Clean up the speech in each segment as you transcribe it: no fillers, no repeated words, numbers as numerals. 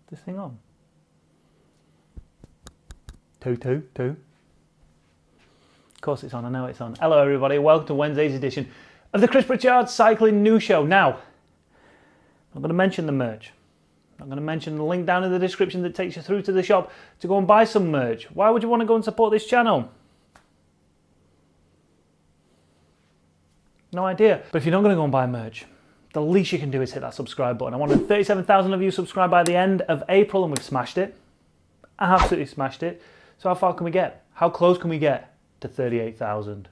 this thing on? Two. Of course it's on, I know it's on. Hello everybody, welcome to Wednesday's edition of the Pritchard Cycling News Show. Now, I'm going to mention the merch. I'm going to mention the link down in the description that takes you through to the shop to go and buy some merch. Why would you want to go and support this channel? No idea. But if you're not going to go and buy merch, the least you can do is hit that subscribe button. I wanted 37,000 of you subscribed by the end of April and we've smashed it. Absolutely smashed it. So how far can we get? How close can we get to 38,000?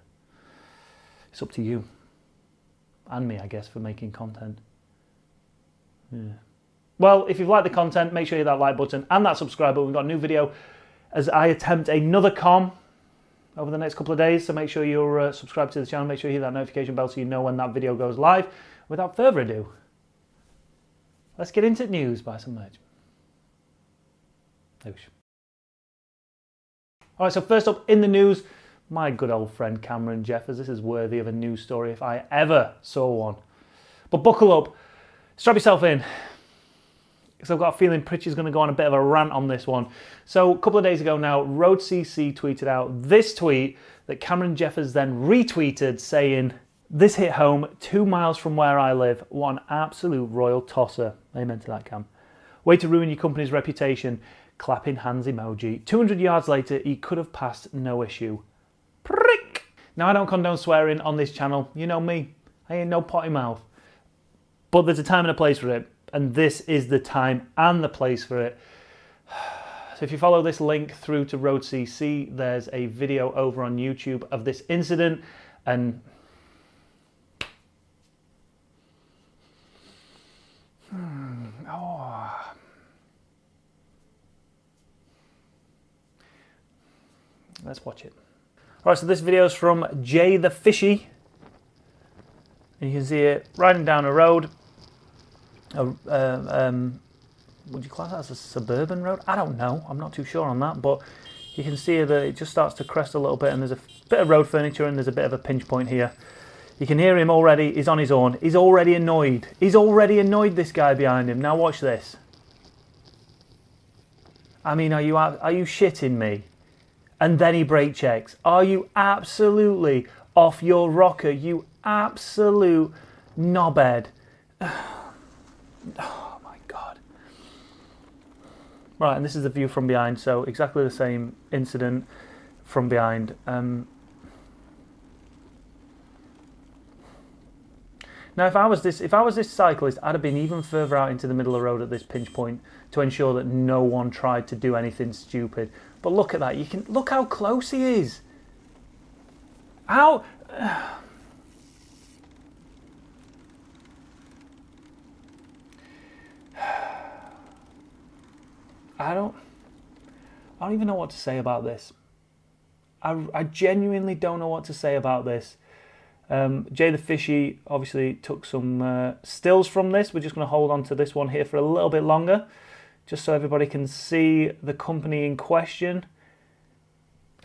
It's up to you. And me, I guess, for making content. Yeah. Well, if you've liked the content, make sure you hit that like button and that subscribe button. We've got a new video as I attempt another com over the next couple of days. So make sure you're subscribed to the channel. Make sure you hit that notification bell so you know when that video goes live. Without further ado, let's get into news. Buy some merch. All right, so first up in the news, my good old friend Cameron Jeffers. This is worthy of a news story if I ever saw one. But buckle up, strap yourself in, because I've got a feeling Pritchard's going to go on a bit of a rant on this one. So a couple of days ago now, RoadCC tweeted out this tweet that Cameron Jeffers then retweeted saying, "This hit home 2 miles from where I live. What an absolute royal tosser." Amen to that, Cam. "Way to ruin your company's reputation." Clapping hands emoji. 200 yards later, he could have passed no issue. Prick! Now, I don't condone swearing on this channel. You know me. I ain't no potty mouth. But there's a time and a place for it. And this is the time and the place for it. So if you follow this link through to RoadCC, there's a video over on YouTube of this incident. And let's watch it. All right, so this video is from Jay the Fishy. And you can see it riding down a road. Would you class that as a suburban road? I don't know. I'm not too sure on that. But you can see that it just starts to crest a little bit. And there's a bit of road furniture and there's a bit of a pinch point here. You can hear him already. He's on his own. He's already annoyed. He's already annoyed, this guy behind him. Now watch this. I mean, are you shitting me? And then he brake checks. Are you absolutely off your rocker? You absolute knobhead. Oh my God. Right, and this is the view from behind. So exactly the same incident from behind. Now, if I was this cyclist, I'd have been even further out into the middle of the road at this pinch point to ensure that no one tried to do anything stupid. But look at that. You can look how close he is. How? I don't even know what to say about this. I genuinely don't know what to say about this. Jay the Fishy obviously took some stills from this. We're just going to hold on to this one here for a little bit longer, just so everybody can see the company in question.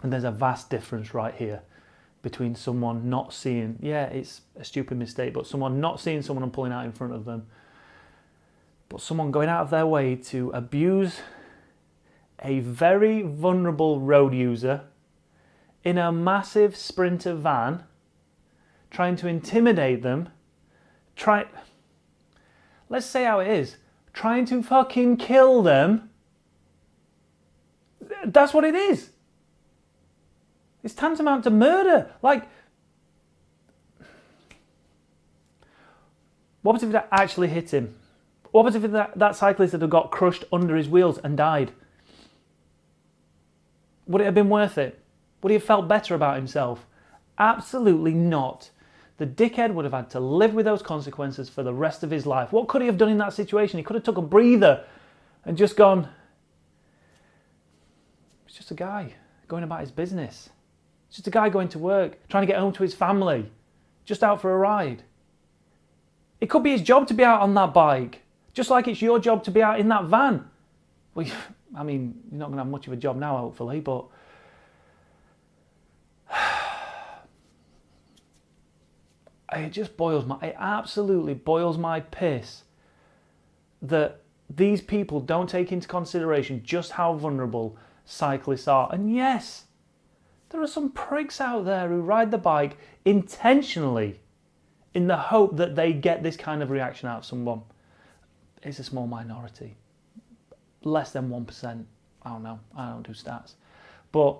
And there's a vast difference right here between someone not seeing, yeah, it's a stupid mistake, but someone not seeing someone and pulling out in front of them, but someone going out of their way to abuse a very vulnerable road user in a massive Sprinter van, trying to intimidate them, let's say how it is, trying to fucking kill them. That's what it is. It's tantamount to murder. Like, what was if that actually hit him? What was if that cyclist had got crushed under his wheels and died? Would it have been worth it? Would he have felt better about himself? Absolutely not. The dickhead would have had to live with those consequences for the rest of his life. What could he have done in that situation? He could have took a breather and just gone, it's just a guy going about his business. It's just a guy going to work, trying to get home to his family, just out for a ride. It could be his job to be out on that bike, just like it's your job to be out in that van. Well, I mean, you're not going to have much of a job now, hopefully, but it just boils my, it absolutely boils my piss that these people don't take into consideration just how vulnerable cyclists are. And yes, there are some pricks out there who ride the bike intentionally in the hope that they get this kind of reaction out of someone. It's a small minority. Less than 1%. I don't know. I don't do stats. But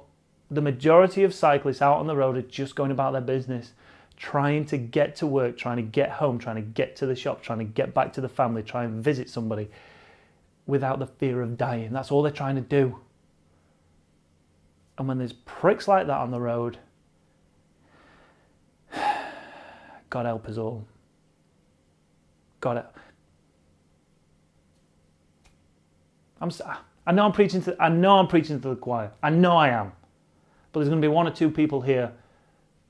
the majority of cyclists out on the road are just going about their business, trying to get to work, trying to get home, trying to get to the shop, trying to get back to the family, try and visit somebody without the fear of dying. That's all they're trying to do. And when there's pricks like that on the road, God help us all. God help. I know I'm preaching to the choir. I know I am. But there's going to be one or two people here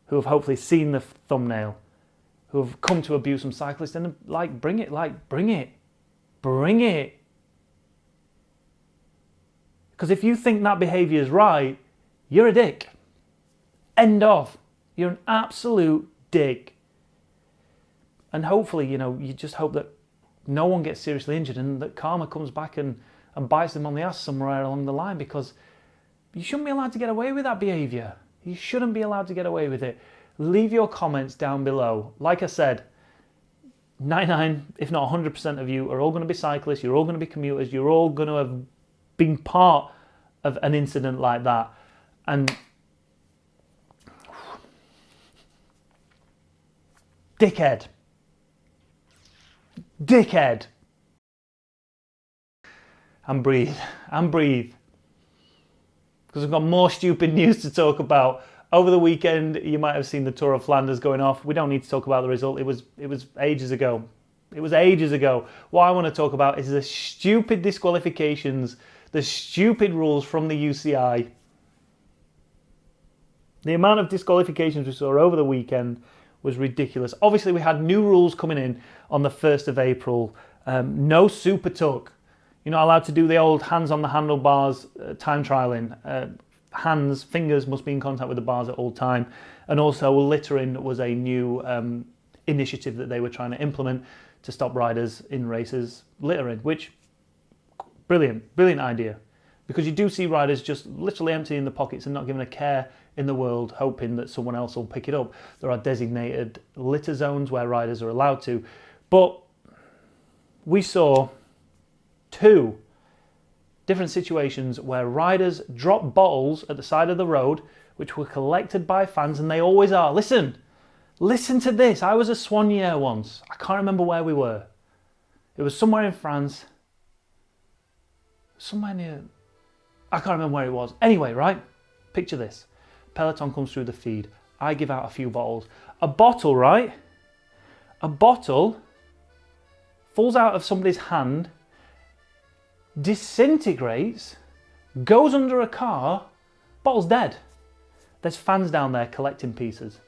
who have hopefully seen the thumbnail, who have come to abuse some cyclists, and bring it. Because if you think that behaviour is right, you're a dick. End of. You're an absolute dick. And hopefully, you just hope that no one gets seriously injured and that karma comes back and bites them on the ass somewhere along the line, because you shouldn't be allowed to get away with that behaviour. You shouldn't be allowed to get away with it. Leave your comments down below. Like I said, 99, if not 100% of you are all going to be cyclists, you're all going to be commuters, you're all going to have been part of an incident like that. And dickhead. And breathe. Because we've got more stupid news to talk about. Over the weekend, you might have seen the Tour of Flanders going off. We don't need to talk about the result. It was ages ago. What I want to talk about is the stupid disqualifications, the stupid rules from the UCI. The amount of disqualifications we saw over the weekend was ridiculous. Obviously, we had new rules coming in on the 1st of April. No super tuck. You're not allowed to do the old hands on the handlebars time trialing. Fingers must be in contact with the bars at all time. And also littering was a new initiative that they were trying to implement to stop riders in races littering, which, brilliant idea. Because you do see riders just literally emptying the pockets and not giving a care in the world, hoping that someone else will pick it up. There are designated litter zones where riders are allowed to. But we saw 2 different situations where riders dropped bottles at the side of the road, which were collected by fans, and they always are. Listen to this. I was at Soignier once. I can't remember where we were. It was somewhere in France. Somewhere near... I can't remember where it was. Anyway, right? Picture this. Peloton comes through the feed. I give out a few bottles. A bottle, right? A bottle falls out of somebody's hand, disintegrates, goes under a car, bottle's dead. There's fans down there collecting pieces.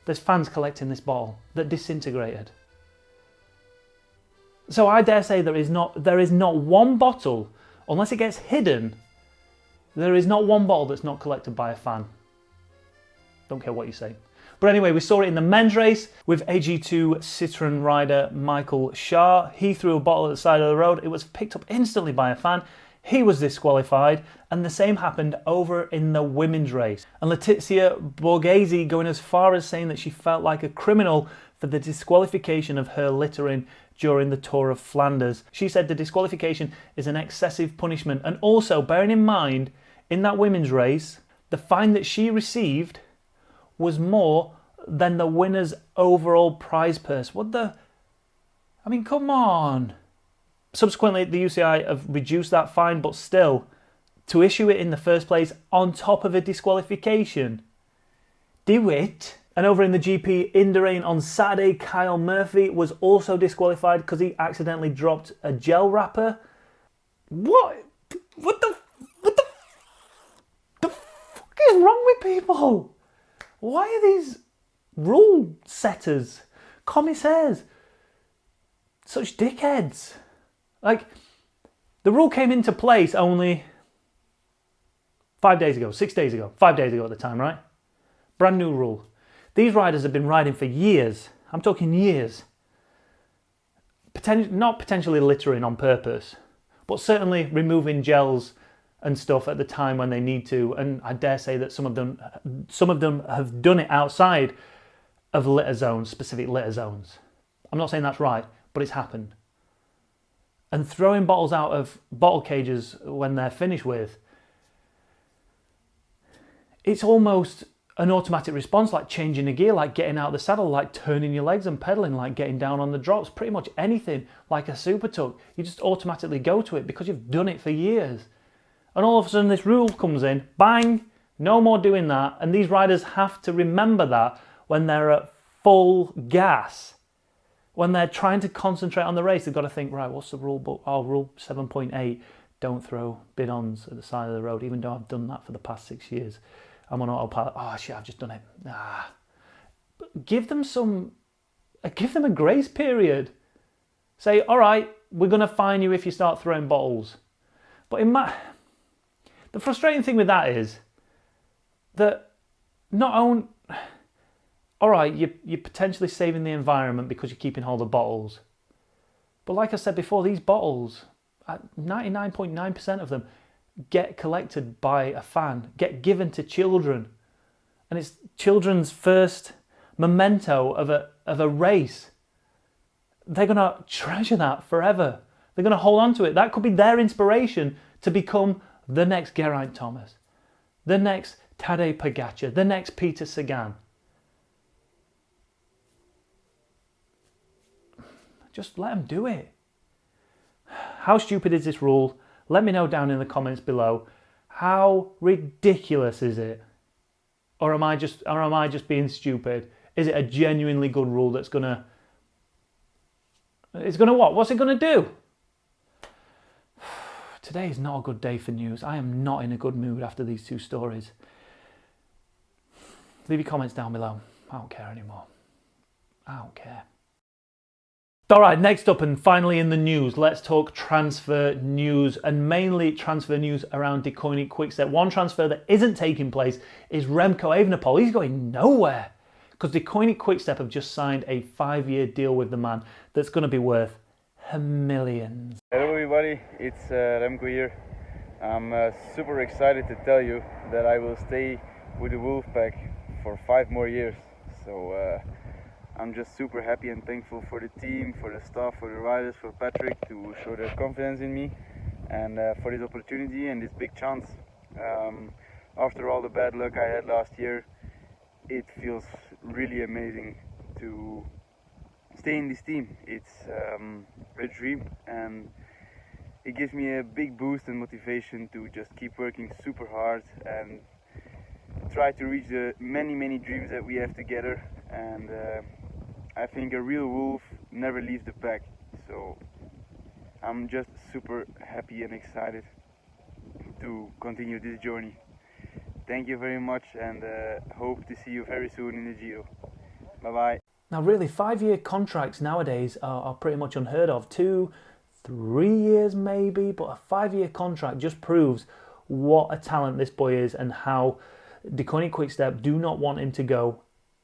There's fans collecting this bottle that disintegrated. So I dare say there is not one bottle, unless it gets hidden, there is not one bottle that's not collected by a fan. Don't care what you say. But anyway, we saw it in the men's race with AG2 Citroën rider Michael Shah. He threw a bottle at the side of the road. It was picked up instantly by a fan. He was disqualified, and the same happened over in the women's race. And Letizia Borghese going as far as saying that she felt like a criminal for the disqualification of her littering during the Tour of Flanders. She said the disqualification is an excessive punishment, and also bearing in mind, in that women's race, the fine that she received was more than the winner's overall prize purse. I mean, come on. Subsequently, the UCI have reduced that fine, but still, to issue it in the first place on top of a disqualification. Do it. And over in the GP Indurain on Saturday, Kyle Murphy was also disqualified because he accidentally dropped a gel wrapper. What the fuck is wrong with people? Why are these rule setters, commissaires, such dickheads? Like, the rule came into place only 5 days ago, 6 days ago, 5 days ago at the time, right? Brand new rule. These riders have been riding for years. I'm talking years. not potentially littering on purpose, but certainly removing gels and stuff at the time when they need to. And I dare say that some of them have done it outside of litter zones, specific litter zones. I'm not saying that's right, but it's happened. And throwing bottles out of bottle cages when they're finished with, it's almost an automatic response, like changing a gear, like getting out of the saddle, like turning your legs and pedaling, like getting down on the drops, pretty much anything, like a super tuck. You just automatically go to it because you've done it for years. And all of a sudden this rule comes in, bang, no more doing that. And these riders have to remember that when they're at full gas. When they're trying to concentrate on the race, they've got to think, right, what's the rule book? Oh, rule 7.8, don't throw bidons at the side of the road, even though I've done that for the past 6 years. I'm on autopilot. Oh shit, I've just done it. But give them a grace period. Say, all right, we're going to fine you if you start throwing bottles. But the frustrating thing with that is that all right, you're potentially saving the environment because you're keeping hold of bottles. But like I said before, these bottles, 99.9% of them get collected by a fan, get given to children. And it's children's first memento of a race. They're going to treasure that forever. They're going to hold on to it. That could be their inspiration to become the next Geraint Thomas, the next Tadej Pogačar, the next Peter Sagan. Just let them do it. How stupid is this rule? Let me know down in the comments below. How ridiculous is it? Or am I just being stupid? Is it a genuinely good rule that's gonna... It's gonna what? What's it gonna do? Today is not a good day for news. I am not in a good mood after these two stories. Leave your comments down below. I don't care anymore. I don't care. Alright, next up and finally in the news, let's talk transfer news, and mainly transfer news around Deceuninck-Quickstep. One transfer that isn't taking place is Remco Evenepoel. He's going nowhere because Deceuninck-Quickstep have just signed a 5-year deal with the man that's going to be worth millions. Hello everybody, it's Remco here. I'm super excited to tell you that I will stay with the Wolfpack for 5 more years. So I'm just super happy and thankful for the team, for the staff, for the riders, for Patrick to show their confidence in me, and for this opportunity and this big chance. After all the bad luck I had last year, it feels really amazing to stay in this team. It's a dream, and it gives me a big boost and motivation to just keep working super hard and try to reach the many dreams that we have together. And I think a real wolf never leaves the pack, so I'm just super happy and excited to continue this journey. Thank you very much, and hope to see you very soon in the Giro. Bye bye. Now really, 5-year contracts nowadays are pretty much unheard of. 2-3 years maybe, but a 5-year contract just proves what a talent this boy is and how Deceuninck-Quickstep do not want him to go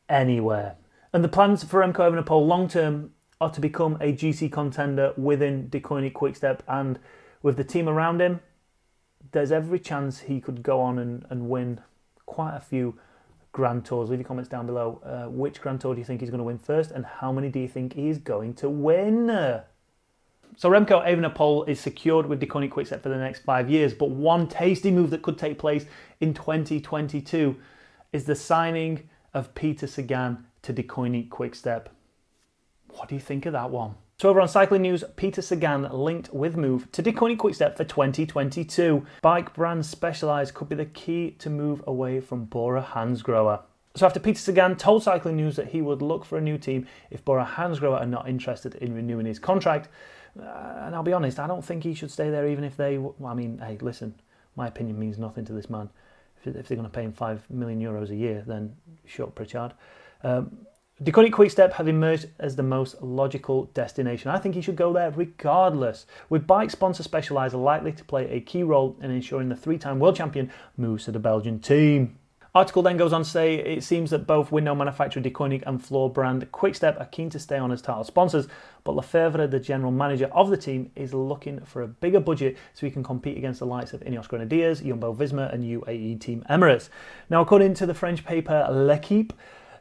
anywhere. And the plans for Remco Evenepoel long term are to become a GC contender within Deceuninck-Quickstep, and with the team around him, there's every chance he could go on and win quite a few Grand Tours. Leave your comments down below. Which Grand Tour do you think he's going to win first, and how many do you think he's going to win? So Remco Evenepoel is secured with Deceuninck-Quickstep for the next 5 years, but one tasty move that could take place in 2022 is the signing of Peter Sagan to Deceuninck-Quickstep. What do you think of that one? So over on Cycling News, Peter Sagan linked with move to Deceuninck-Quickstep for 2022. Bike brand Specialized could be the key to move away from Bora Hansgrohe. So after Peter Sagan told Cycling News that he would look for a new team if Bora Hansgrohe are not interested in renewing his contract, and I'll be honest, I don't think he should stay there even if they... I mean, hey, listen, my opinion means nothing to this man. If they're going to pay him €5 million a year, then shut Pritchard. Deceuninck-Quickstep have emerged as the most logical destination. I think he should go there regardless, with bike sponsor Specialized likely to play a key role in ensuring the 3-time world champion moves to the Belgian team. Article then goes on to say it seems that both window manufacturer Deceuninck and floor brand Quickstep are keen to stay on as title sponsors, but Lefevre, the general manager of the team, is looking for a bigger budget so he can compete against the likes of Ineos Grenadiers, Jumbo-Visma and UAE Team Emirates. Now, according to the French paper L'Equipe,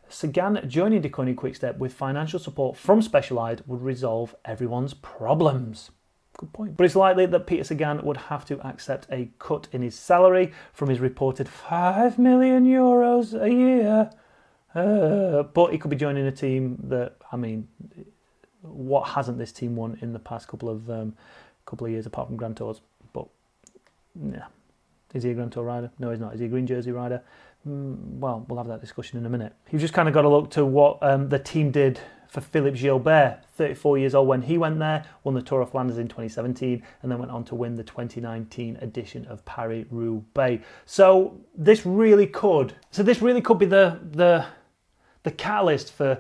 Sagan joining Deceuninck-Quickstep with financial support from Specialized would resolve everyone's problems. Good point. But it's likely that Peter Sagan would have to accept a cut in his salary from his reported €5 million a year. But he could be joining a team that, I mean, what hasn't this team won in the past couple of years apart from Grand Tours? But, yeah. Is he a Grand Tour rider? No, he's not. Is he a green jersey rider? Well, we'll have that discussion in a minute. You've just kind of got to look to what the team did for Philippe Gilbert, 34 years old when he went there, won the Tour of Flanders in 2017, and then went on to win the 2019 edition of Paris-Roubaix. So this really could be the catalyst for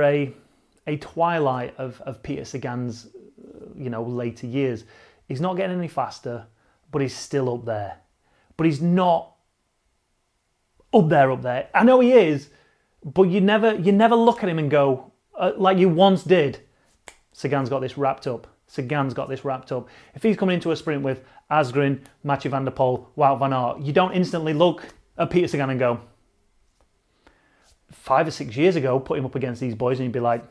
a twilight of Peter Sagan's later years. He's not getting any faster, but he's still up there. But he's not up there. I know he is, but you never look at him and go, like you once did, Sagan's got this wrapped up. If he's coming into a sprint with Asgreen, Mathieu van der Poel, Wout van Aert, you don't instantly look at Peter Sagan and go, 5 or 6 years ago, put him up against these boys and you'd be like,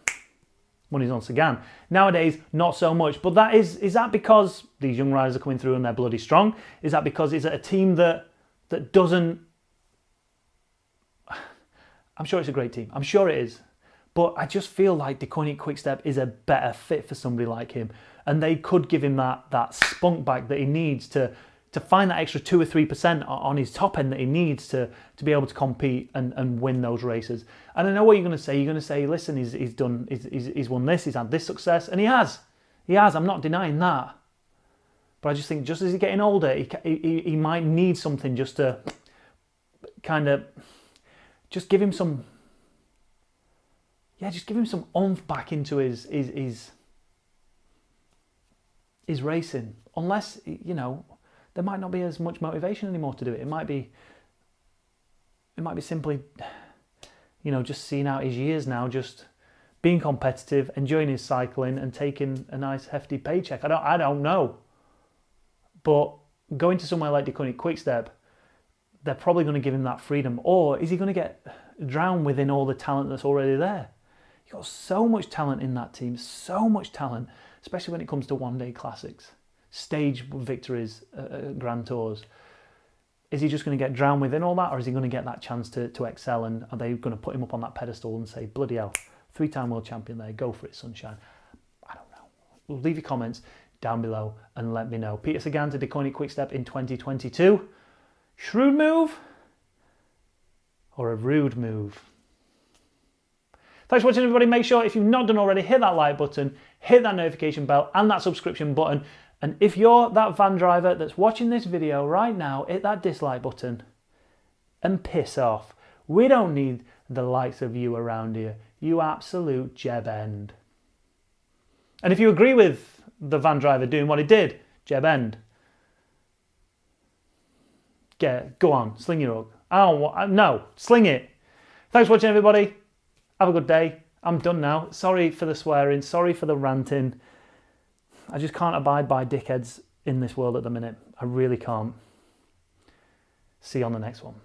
money's on Sagan. Nowadays, not so much. But is that because these young riders are coming through and they're bloody strong? Is that because it's a team that doesn't... I'm sure it's a great team. I'm sure it is. But I just feel like Deceuninck-Quickstep is a better fit for somebody like him. And they could give him that spunk back that he needs to find that extra 2 or 3% on his top end that he needs to be able to compete and win those races. And I know what you're going to say. You're going to say, listen, he's won this, he's had this success. And he has. I'm not denying that. But I just think just as he's getting older, he might need something just to kind of... Just give him some oomph back into his racing. Unless, there might not be as much motivation anymore to do it. It might be simply, just seeing out his years now, just being competitive, enjoying his cycling and taking a nice hefty paycheck. I don't know. But going to somewhere like Deceuninck-Quickstep, they're probably going to give him that freedom. Or is he going to get drowned within all the talent that's already there? You've got so much talent in that team, so much talent, especially when it comes to one-day classics, stage victories, Grand Tours. Is he just going to get drowned within all that, or is he going to get that chance to excel, and are they going to put him up on that pedestal and say, bloody hell, 3-time world champion there, go for it, sunshine? I don't know. Leave your comments down below and let me know. Peter Sagan to Deceuninck-Quickstep in 2022. Shrewd move or a rude move? Thanks for watching, everybody. Make sure, if you've not done already, hit that like button, hit that notification bell and that subscription button. And if you're that van driver that's watching this video right now, hit that dislike button and piss off. We don't need the likes of you around here, you absolute jeb end. And if you agree with the van driver doing what he did, jeb end, go on, sling your hook. No, sling it. Thanks for watching, everybody. Have a good day. I'm done now. Sorry for the swearing. Sorry for the ranting. I just can't abide by dickheads in this world at the minute. I really can't. See you on the next one.